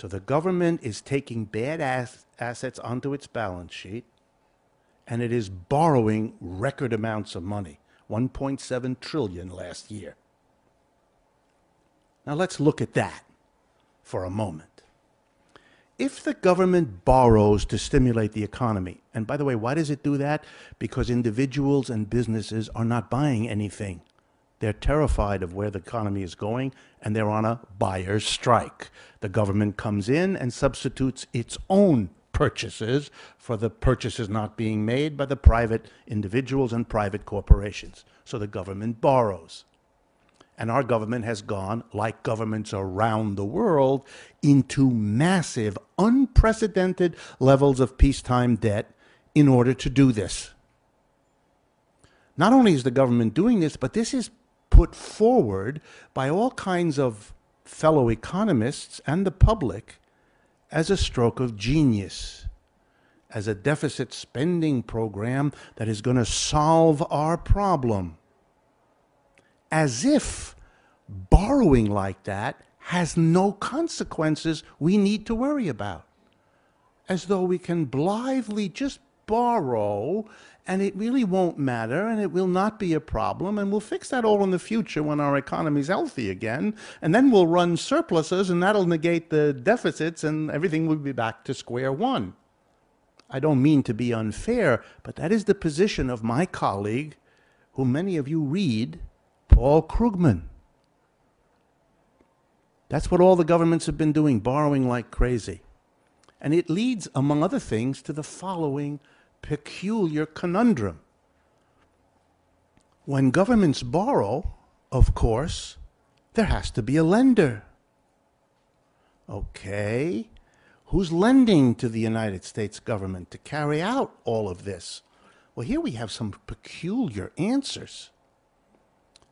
So the government is taking bad assets onto its balance sheet, and it is borrowing record amounts of money, 1.7 trillion last year. Now let's look at that for a moment. If the government borrows to stimulate the economy, and by the way, why does it do that? Because individuals and businesses are not buying anything. They're terrified of where the economy is going, and they're on a buyer's strike. The government comes in and substitutes its own purchases for the purchases not being made by the private individuals and private corporations. So the government borrows. And our government has gone, like governments around the world, into massive, unprecedented levels of peacetime debt in order to do this. Not only is the government doing this, but this is put forward by all kinds of fellow economists and the public as a stroke of genius, as a deficit spending program that is going to solve our problem. As if borrowing like that has no consequences we need to worry about. As though we can blithely just borrow and it really won't matter and it will not be a problem, and we'll fix that all in the future when our economy's healthy again, and then we'll run surpluses and that'll negate the deficits and everything will be back to square one. I don't mean to be unfair, but that is the position of my colleague, who many of you read, Paul Krugman. That's what all the governments have been doing, borrowing like crazy. And it leads, among other things, to the following peculiar conundrum. When governments borrow, of course, there has to be a lender. Okay, who's lending to the United States government to carry out all of this? Well, here we have some peculiar answers.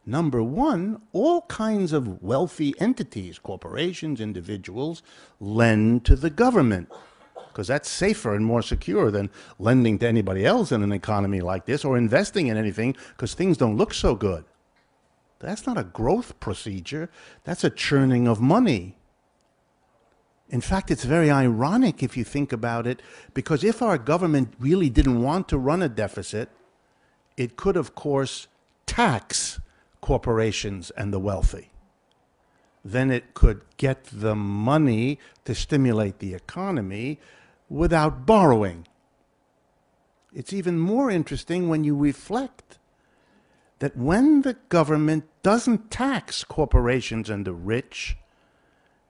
Number one, all kinds of wealthy entities, corporations, individuals, lend to the government, because that's safer and more secure than lending to anybody else in an economy like this, or investing in anything because things don't look so good. That's not a growth procedure. That's a churning of money. In fact, it's very ironic if you think about it, because if our government really didn't want to run a deficit, it could, of course, tax corporations and the wealthy. Then it could get the money to stimulate the economy without borrowing. It's even more interesting when you reflect that when the government doesn't tax corporations and the rich,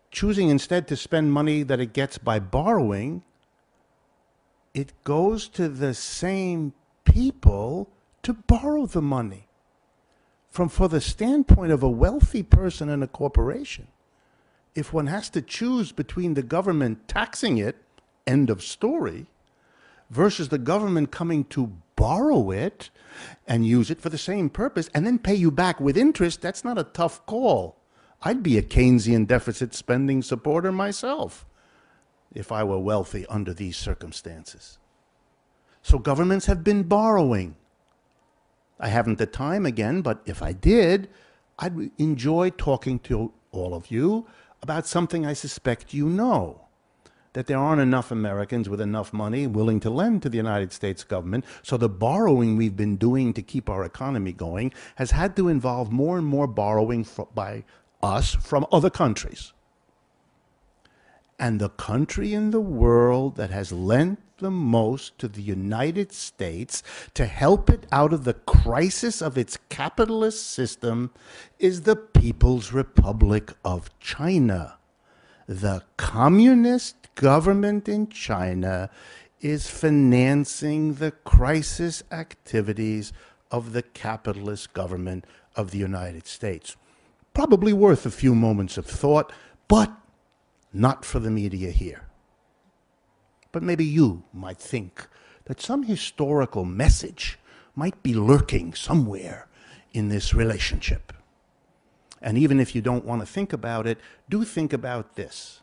choosing instead to spend money that it gets by borrowing, it goes to the same people to borrow the money. For the standpoint of a wealthy person and a corporation, if one has to choose between the government taxing it, end of story, versus the government coming to borrow it and use it for the same purpose and then pay you back with interest, that's not a tough call. I'd be a Keynesian deficit spending supporter myself if I were wealthy under these circumstances. So governments have been borrowing. I haven't the time again, but if I did, I'd enjoy talking to all of you about something I suspect you know, that there aren't enough Americans with enough money willing to lend to the United States government, so the borrowing we've been doing to keep our economy going has had to involve more and more borrowing by us from other countries. And the country in the world that has lent the most to the United States to help it out of the crisis of its capitalist system is the People's Republic of China. The communist government in China is financing the crisis activities of the capitalist government of the United States. Probably worth a few moments of thought, but not for the media here. But maybe you might think that some historical message might be lurking somewhere in this relationship. And even if you don't want to think about it, do think about this.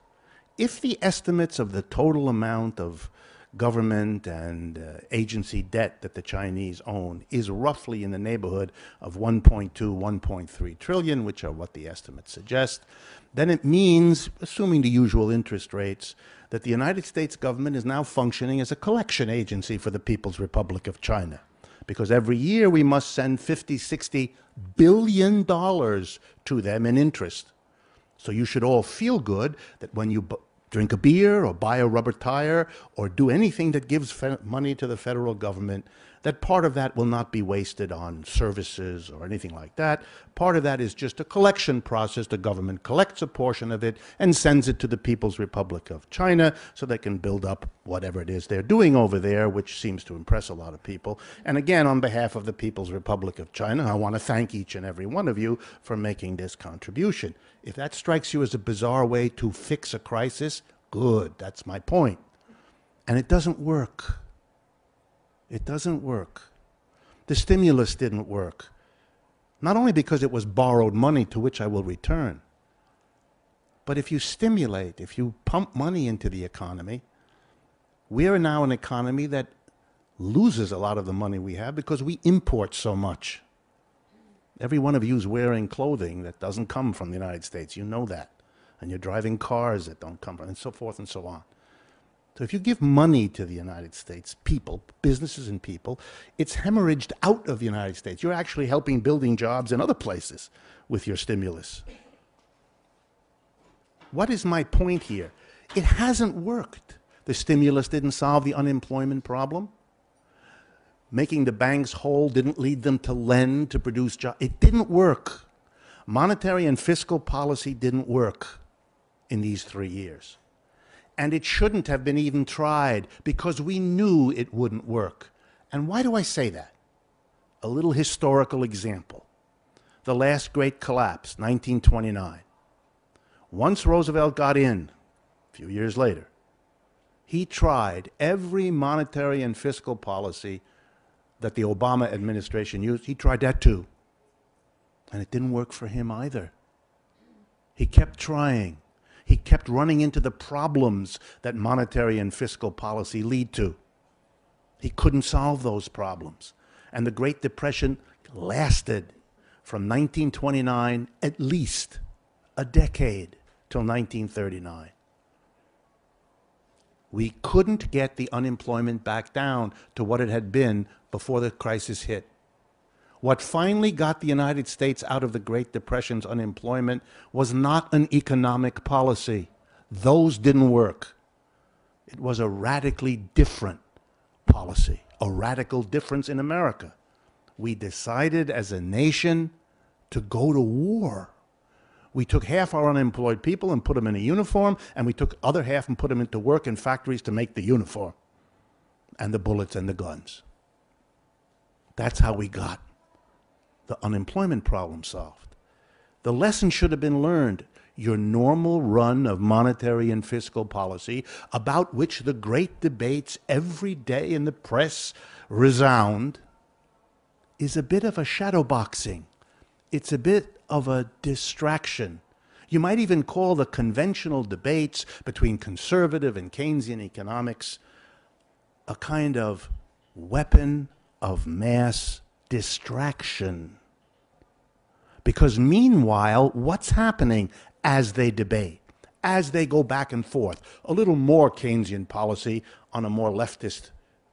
If the estimates of the total amount of government and agency debt that the Chinese own is roughly in the neighborhood of 1.2, 1.3 trillion, which are what the estimates suggest, then it means, assuming the usual interest rates, that the United States government is now functioning as a collection agency for the People's Republic of China. Because every year we must send 50, 60 billion dollars to them in interest. So you should all feel good that when you drink a beer or buy a rubber tire or do anything that gives money to the federal government, that part of that will not be wasted on services or anything like that. Part of that is just a collection process. The government collects a portion of it and sends it to the People's Republic of China so they can build up whatever it is they're doing over there, which seems to impress a lot of people. And again, on behalf of the People's Republic of China, I want to thank each and every one of you for making this contribution. If that strikes you as a bizarre way to fix a crisis, good, that's my point. And it doesn't work. It doesn't work. The stimulus didn't work. Not only because it was borrowed money to which I will return, but if you stimulate, if you pump money into the economy, we are now an economy that loses a lot of the money we have because we import so much. Every one of you is wearing clothing that doesn't come from the United States. You know that. And you're driving cars that don't come from, and so forth and so on. So if you give money to the United States, people, businesses and people, it's hemorrhaged out of the United States. You're actually helping building jobs in other places with your stimulus. What is my point here? It hasn't worked. The stimulus didn't solve the unemployment problem. Making the banks whole didn't lead them to lend to produce jobs. It didn't work. Monetary and fiscal policy didn't work in these 3 years. And it shouldn't have been even tried because we knew it wouldn't work. And why do I say that? A little historical example. The last great collapse, 1929. Once Roosevelt got in, a few years later, he tried every monetary and fiscal policy that the Obama administration used. He tried that too. And it didn't work for him either. He kept trying. He kept running into the problems that monetary and fiscal policy lead to. He couldn't solve those problems. And the Great Depression lasted from 1929 at least a decade till 1939. We couldn't get the unemployment back down to what it had been before the crisis hit. What finally got the United States out of the Great Depression's unemployment was not an economic policy. Those didn't work. It was a radically different policy, a radical difference in America. We decided as a nation to go to war. We took half our unemployed people and put them in a uniform, and we took other half and put them into work in factories to make the uniform and the bullets and the guns. That's how we got the unemployment problem solved. The lesson should have been learned. Your normal run of monetary and fiscal policy, about which the great debates every day in the press resound, is a bit of a shadowboxing. It's a bit of a distraction. You might even call the conventional debates between conservative and Keynesian economics a kind of weapon of mass distraction. Because meanwhile, what's happening as they debate, as they go back and forth? A little more Keynesian policy on a more leftist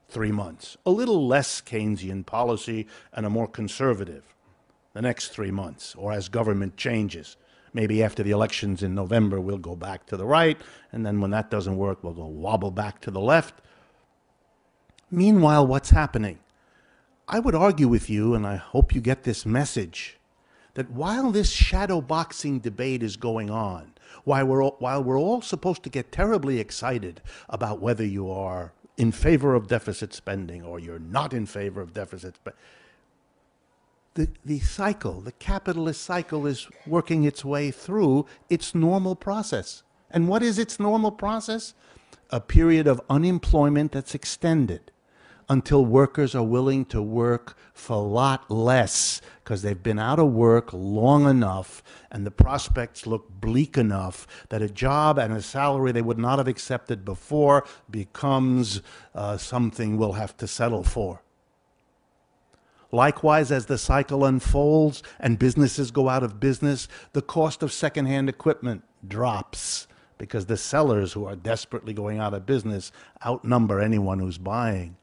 3 months, a little less Keynesian policy and a more conservative the next 3 months, or as government changes. Maybe after the elections in November, we'll go back to the right, and then when that doesn't work, we'll go wobble back to the left. Meanwhile, what's happening? I would argue with you, and I hope you get this message, that while this shadow boxing debate is going on, while we're all supposed to get terribly excited about whether you are in favor of deficit spending or you're not in favor of deficit spending, the cycle, the capitalist cycle, is working its way through its normal process. And what is its normal process? A period of unemployment that's extended, until workers are willing to work for a lot less because they've been out of work long enough and the prospects look bleak enough that a job and a salary they would not have accepted before becomes something we'll have to settle for. Likewise, as the cycle unfolds and businesses go out of business, the cost of secondhand equipment drops because the sellers who are desperately going out of business outnumber anyone who's buying.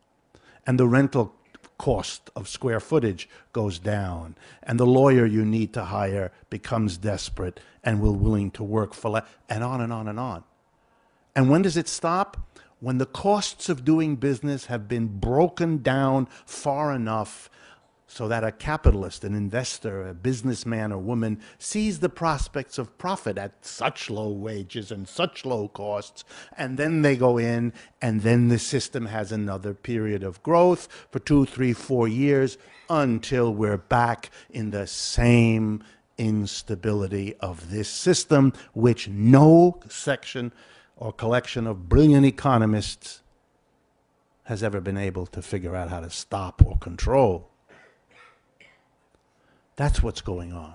And the rental cost of square footage goes down. And the lawyer you need to hire becomes desperate and will willing to work for less, and on and on and on. And when does it stop? When the costs of doing business have been broken down far enough so that a capitalist, an investor, a businessman or woman sees the prospects of profit at such low wages and such low costs, and then they go in, and then the system has another period of growth for 2, 3, 4 years until we're back in the same instability of this system, which no section or collection of brilliant economists has ever been able to figure out how to stop or control. That's what's going on.